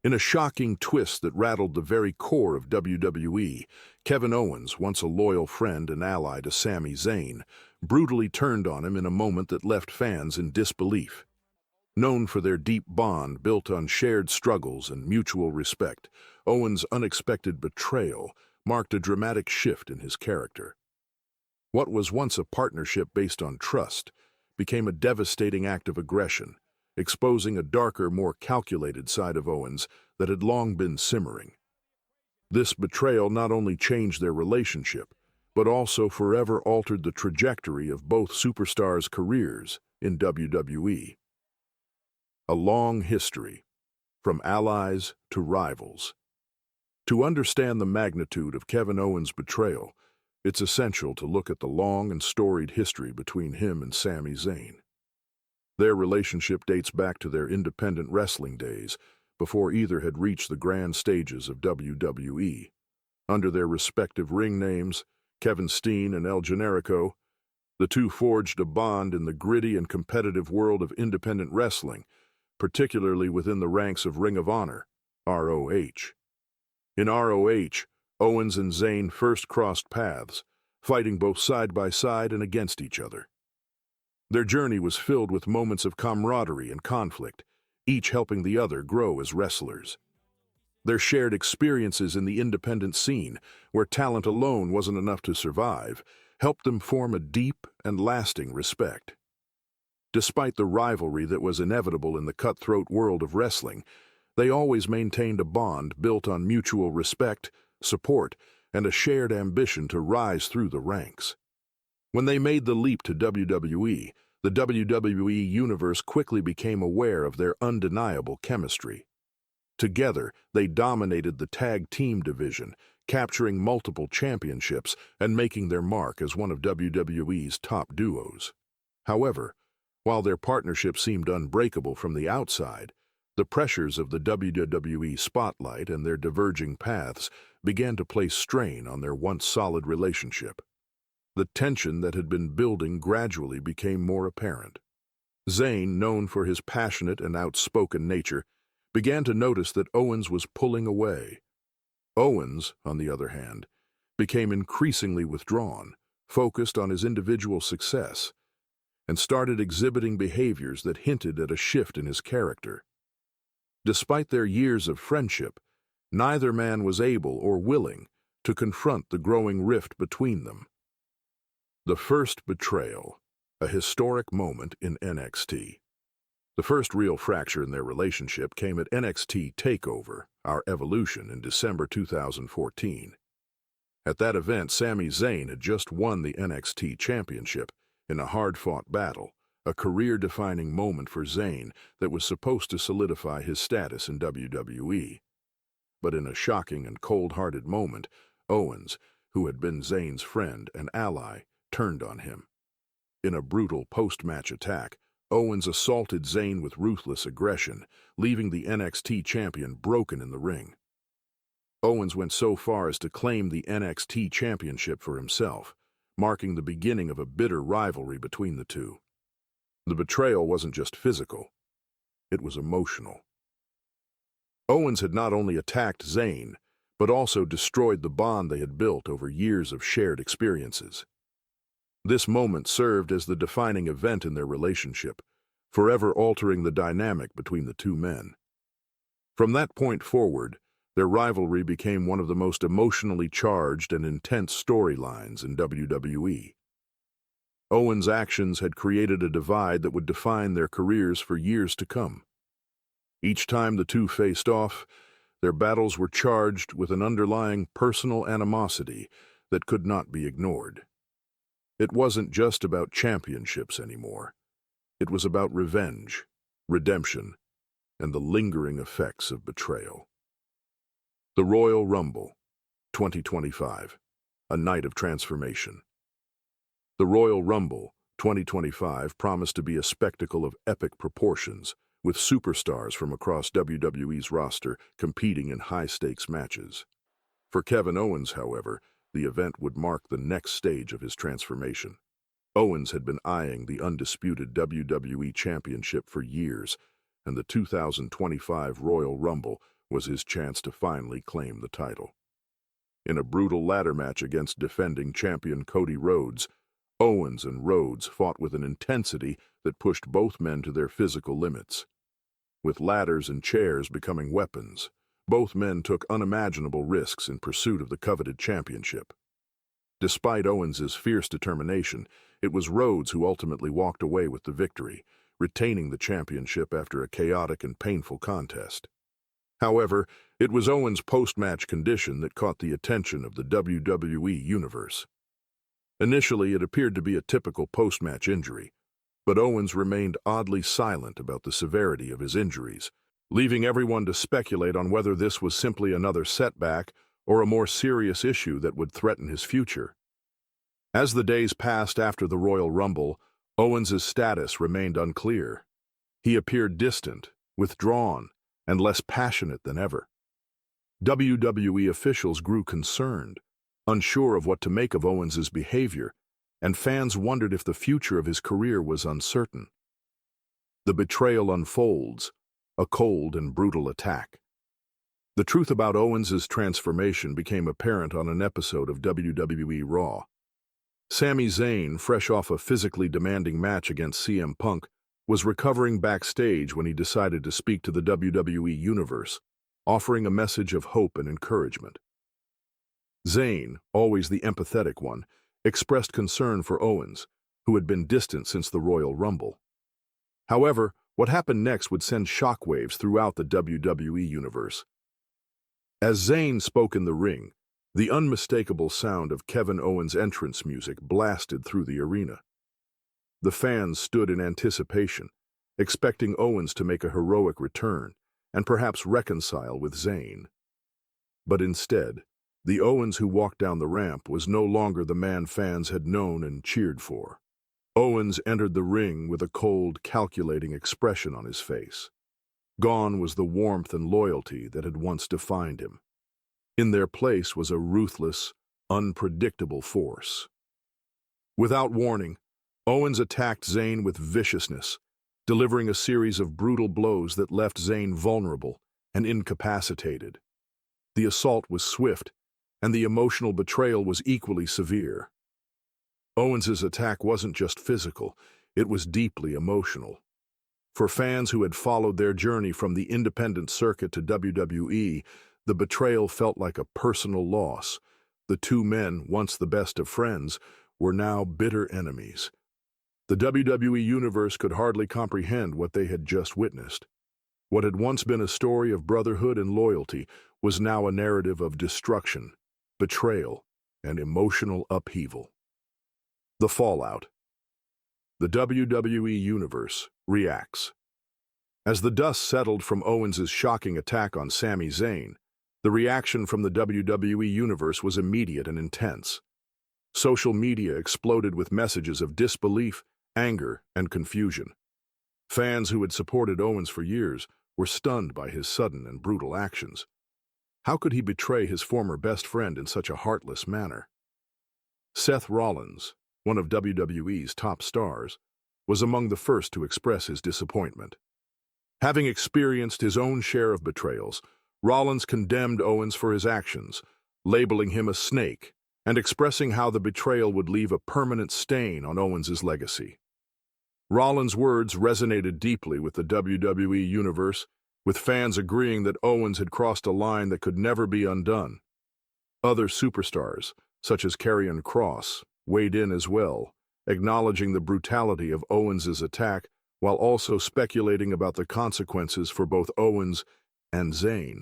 In a shocking twist that rattled the very core of WWE, Kevin Owens, once a loyal friend and ally to Sami Zayn, brutally turned on him in a moment that left fans in disbelief. Known for their deep bond built on shared struggles and mutual respect, Owens' unexpected betrayal marked a dramatic shift in his character. What was once a partnership based on trust became a devastating act of aggression, exposing a darker, more calculated side of Owens that had long been simmering. This betrayal not only changed their relationship, but also forever altered the trajectory of both superstars' careers in WWE. A long history, from allies to rivals. To understand the magnitude of Kevin Owens' betrayal, it's essential to look at the long and storied history between him and Sami Zayn. Their relationship dates back to their independent wrestling days, before either had reached the grand stages of WWE. Under their respective ring names, Kevin Steen and El Generico, the two forged a bond in the gritty and competitive world of independent wrestling, particularly within the ranks of Ring of Honor, ROH. In ROH, Owens and Zayn first crossed paths, fighting both side by side and against each other. Their journey was filled with moments of camaraderie and conflict, each helping the other grow as wrestlers. Their shared experiences in the independent scene, where talent alone wasn't enough to survive, helped them form a deep and lasting respect. Despite the rivalry that was inevitable in the cutthroat world of wrestling, they always maintained a bond built on mutual respect, support, and a shared ambition to rise through the ranks. When they made the leap to WWE, the WWE Universe quickly became aware of their undeniable chemistry. Together, they dominated the tag team division, capturing multiple championships and making their mark as one of WWE's top duos. However, while their partnership seemed unbreakable from the outside, the pressures of the WWE spotlight and their diverging paths began to place strain on their once solid relationship. The tension that had been building gradually became more apparent. Zayn, known for his passionate and outspoken nature, began to notice that Owens was pulling away. Owens, on the other hand, became increasingly withdrawn, focused on his individual success, and started exhibiting behaviors that hinted at a shift in his character. Despite their years of friendship, neither man was able or willing to confront the growing rift between them. The first betrayal, a historic moment in NXT. The first real fracture in their relationship came at NXT TakeOver, Our Evolution, in December 2014. At that event, Sami Zayn had just won the NXT Championship in a hard-fought battle, a career-defining moment for Zayn that was supposed to solidify his status in WWE. But in a shocking and cold-hearted moment, Owens, who had been Zayn's friend and ally, turned on him. In a brutal post-match attack, Owens assaulted Zayn with ruthless aggression, leaving the NXT champion broken in the ring. Owens went so far as to claim the NXT championship for himself, marking the beginning of a bitter rivalry between the two. The betrayal wasn't just physical, it was emotional. Owens had not only attacked Zayn, but also destroyed the bond they had built over years of shared experiences. This moment served as the defining event in their relationship, forever altering the dynamic between the two men. From that point forward, their rivalry became one of the most emotionally charged and intense storylines in WWE. Owens' actions had created a divide that would define their careers for years to come. Each time the two faced off, their battles were charged with an underlying personal animosity that could not be ignored. It wasn't just about championships anymore. It was about revenge, redemption, and the lingering effects of betrayal. The Royal Rumble, 2025, a night of transformation. The Royal Rumble, 2025, promised to be a spectacle of epic proportions, with superstars from across WWE's roster competing in high-stakes matches. For Kevin Owens, however, the event would mark the next stage of his transformation. Owens had been eyeing the undisputed WWE Championship for years, and the 2025 Royal Rumble was his chance to finally claim the title. In a brutal ladder match against defending champion Cody Rhodes, Owens and Rhodes fought with an intensity that pushed both men to their physical limits. With ladders and chairs becoming weapons, both men took unimaginable risks in pursuit of the coveted championship. Despite Owens's fierce determination, it was Rhodes who ultimately walked away with the victory, retaining the championship after a chaotic and painful contest. However, it was Owens' post-match condition that caught the attention of the WWE Universe. Initially, it appeared to be a typical post-match injury, but Owens remained oddly silent about the severity of his injuries, leaving everyone to speculate on whether this was simply another setback or a more serious issue that would threaten his future. As the days passed after the Royal Rumble, Owens' status remained unclear. He appeared distant, withdrawn, and less passionate than ever. WWE officials grew concerned, unsure of what to make of Owens' behavior, and fans wondered if the future of his career was uncertain. The betrayal unfolds, a cold and brutal attack. The truth about Owens' transformation became apparent on an episode of WWE Raw. Sami Zayn, fresh off a physically demanding match against CM Punk, was recovering backstage when he decided to speak to the WWE Universe, offering a message of hope and encouragement. Zayn, always the empathetic one, expressed concern for Owens, who had been distant since the Royal Rumble. However, what happened next would send shockwaves throughout the WWE Universe. As Zayn spoke in the ring, the unmistakable sound of Kevin Owens' entrance music blasted through the arena. The fans stood in anticipation, expecting Owens to make a heroic return and perhaps reconcile with Zayn. But instead, the Owens who walked down the ramp was no longer the man fans had known and cheered for. Owens entered the ring with a cold, calculating expression on his face. Gone was the warmth and loyalty that had once defined him. In their place was a ruthless, unpredictable force. Without warning, Owens attacked Zayn with viciousness, delivering a series of brutal blows that left Zayn vulnerable and incapacitated. The assault was swift, and the emotional betrayal was equally severe. Owens's attack wasn't just physical, it was deeply emotional. For fans who had followed their journey from the independent circuit to WWE, the betrayal felt like a personal loss. The two men, once the best of friends, were now bitter enemies. The WWE Universe could hardly comprehend what they had just witnessed. What had once been a story of brotherhood and loyalty was now a narrative of destruction, betrayal, and emotional upheaval. The fallout. The WWE Universe reacts. As the dust settled from Owens' shocking attack on Sami Zayn, the reaction from the WWE Universe was immediate and intense. Social media exploded with messages of disbelief, anger, and confusion. Fans who had supported Owens for years were stunned by his sudden and brutal actions. How could he betray his former best friend in such a heartless manner? Seth Rollins, one of WWE's top stars, was among the first to express his disappointment. Having experienced his own share of betrayals, Rollins condemned Owens for his actions, labeling him a snake and expressing how the betrayal would leave a permanent stain on Owens' legacy. Rollins' words resonated deeply with the WWE Universe, with fans agreeing that Owens had crossed a line that could never be undone. Other superstars, such as Karrion Kross, weighed in as well, acknowledging the brutality of Owens' attack while also speculating about the consequences for both Owens and Zayn.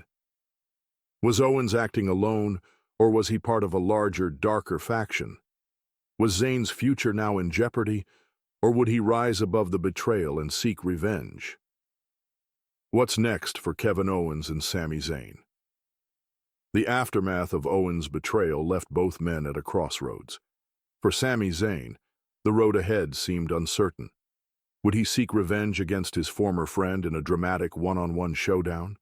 Was Owens acting alone, or was he part of a larger, darker faction? Was Zayn's future now in jeopardy, or would he rise above the betrayal and seek revenge? What's next for Kevin Owens and Sami Zayn? The aftermath of Owens' betrayal left both men at a crossroads. For Sami Zayn, the road ahead seemed uncertain. Would he seek revenge against his former friend in a dramatic one-on-one showdown?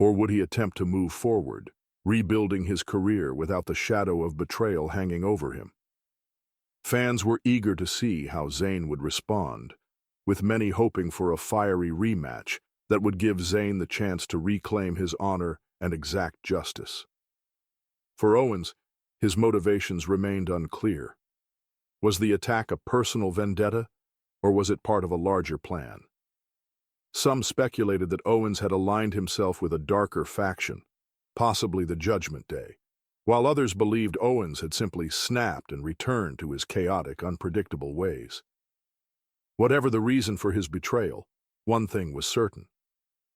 Or would he attempt to move forward, rebuilding his career without the shadow of betrayal hanging over him? Fans were eager to see how Zayn would respond, with many hoping for a fiery rematch that would give Zayn the chance to reclaim his honor and exact justice. For Owens, his motivations remained unclear. Was the attack a personal vendetta, or was it part of a larger plan? Some speculated that Owens had aligned himself with a darker faction, possibly the Judgment Day, while others believed Owens had simply snapped and returned to his chaotic, unpredictable ways. Whatever the reason for his betrayal, one thing was certain: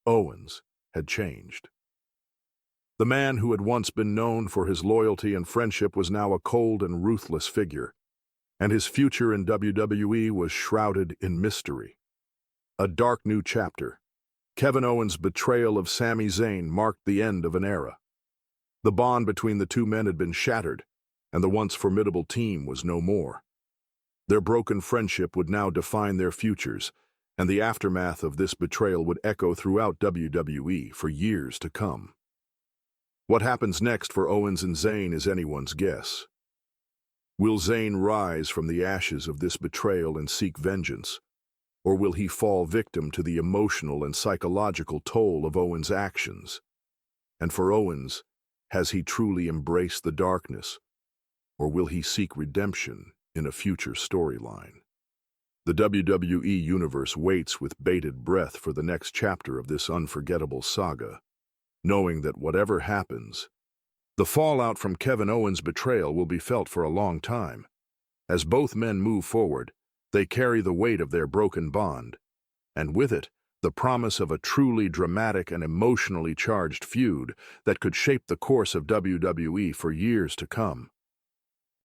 Owens had changed. The man who had once been known for his loyalty and friendship was now a cold and ruthless figure, and his future in WWE was shrouded in mystery. A dark new chapter. Kevin Owens' betrayal of Sami Zayn marked the end of an era. The bond between the two men had been shattered, and the once formidable team was no more. Their broken friendship would now define their futures, and the aftermath of this betrayal would echo throughout WWE for years to come. What happens next for Owens and Zayn is anyone's guess. Will Zayn rise from the ashes of this betrayal and seek vengeance, or will he fall victim to the emotional and psychological toll of Owens' actions? And for Owens, has he truly embraced the darkness, or will he seek redemption in a future storyline? The WWE Universe waits with bated breath for the next chapter of this unforgettable saga, knowing that whatever happens, the fallout from Kevin Owens' betrayal will be felt for a long time. As both men move forward, they carry the weight of their broken bond, and with it, the promise of a truly dramatic and emotionally charged feud that could shape the course of WWE for years to come.